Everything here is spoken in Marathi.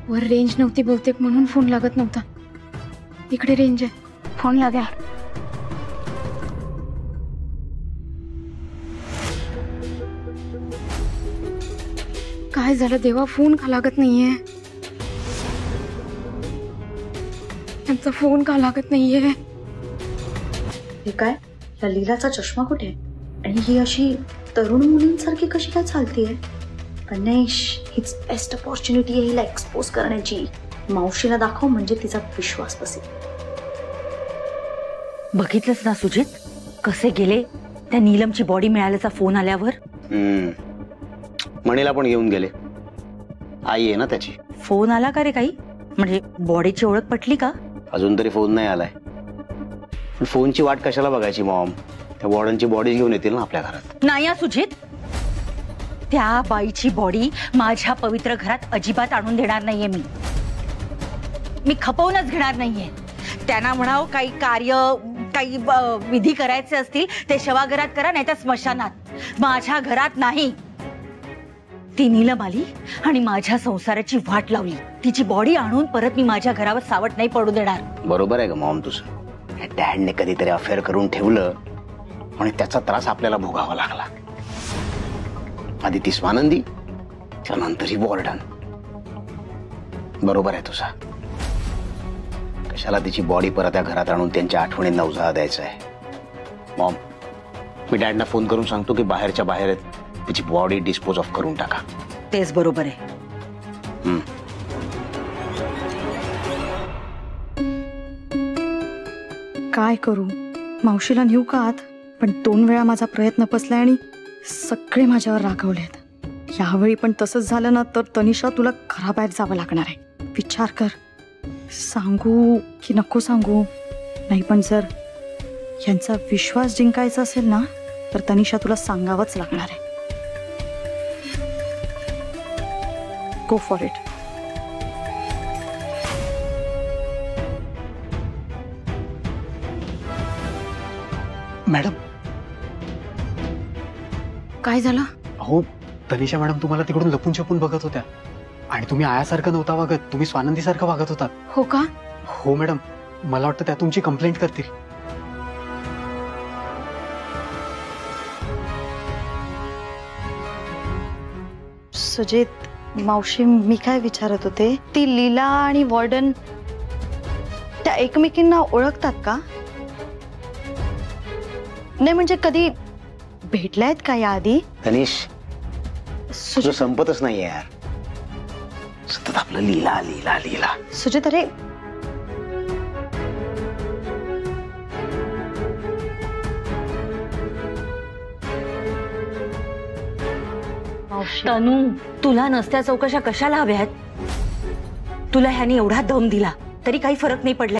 वर रेंज नव्हती बहुतेक म्हणून फोन लागत नव्हता. इकडे रेंज आहे, फोन लागेल. काय झालं देवा, फोन का लागत नाहीये? त्यांचा फोन का लागत नाहीये? हे काय, या लीलाचा चष्मा कुठे आहे? आणि ही अशी तरुण मुलींसारखी कशी काय चालतीये? गणेश, हीच बेस्ट अपॉर्च्युनिटी आहे हिला एक्सपोज करण्याची. मावशीला दाखव म्हणजे तिचा विश्वास बसेल. बघितलंस ना सुजित, कसे गेले त्या नीलमची बॉडी मिळाल्याचा फोन आल्यावर? मणीला पण घेऊन गेले. आई आहे ना त्याची. फोन आला का रे काही? म्हणजे बॉडीची ओळख पटली का? अजून तरी फोन नाही आलाय. पण फोनची वाट कशाला बघायची मॉम? त्या वॉर्डनची बॉडी घेऊन येतील ना आपल्या घरात. नाही सुजित, त्या बाईची बॉडी माझ्या पवित्र घरात अजिबात आणून देणार नाहीये. मी खपवूनच घेणार नाहीये. त्यांना म्हणाव काही कार्य, काही विधी करायचे असतील ते शवाघरात करा, नाही तर स्मशानात. माझ्या घरात नाही. ती नीलम आली आणि माझ्या संसाराची वाट लावली. तिची बॉडी आणून परत मी माझ्या घरावर सावट नाही पडू देणार. बरोबर आहे का मॉम तुझं? डॅडने कधीतरी अफेअर करून ठेवलं आणि त्याचा त्रास आपल्याला भोगावा लागला. आधी ती स्वानंदी, त्यानंतर ही वॉर्डन. बरोबर आहे तुझा. कशाला तिची बॉडी परत त्या घरात आणून त्यांच्या आठवणींना उजाळा द्यायचा आहे? मॉम, मी डॅडना फोन करून सांगतो की बाहेरच्या बाहेर तिची बॉडी डिस्पोज ऑफ करून टाका. तेच बरोबर आहे. काय करू? मावशीला नेऊ का आत? पण 2 वेळा माझा प्रयत्न फसलाय आणि सगळे माझ्यावर रागवलेत. यावेळी पण तसंच झालं ना तर तनिषा, तुला घराबाहेर जावं लागणार आहे. विचार कर, सांगू की नको सांगू? नाही, पण जर यांचा विश्वास जिंकायचा असेल ना तर तनिषा तुला सांगावंच लागणार आहे. Go for it. मॅडम. काय झालं? हो, तनिषा मॅडम तुम्हाला तिकडून लपून छपून बघत होत्या आणि तुम्ही आयासारखं नव्हता वागत, तुम्ही स्वानंदीसारखं वागत होतात. हो का? हो मॅडम, मला वाटतं त्या तुमची कंप्लेंट करतील. सुजित, मावशी, मी काय विचारत होते, ती लीला आणि वॉर्डन त्या एकमेकींना ओळखतात का? नाही म्हणजे कधी भेटल्यात का याआधी? तनिष, तुझं संपतच नाहीये यार. सतत आपलं लीला लीला लीला. सुजित, अरे तनू, तुला नसत्या चौकशा कशाला हव्यात? तुला ह्यानी एवढा दम दिला तरी काही फरक नाही पडला.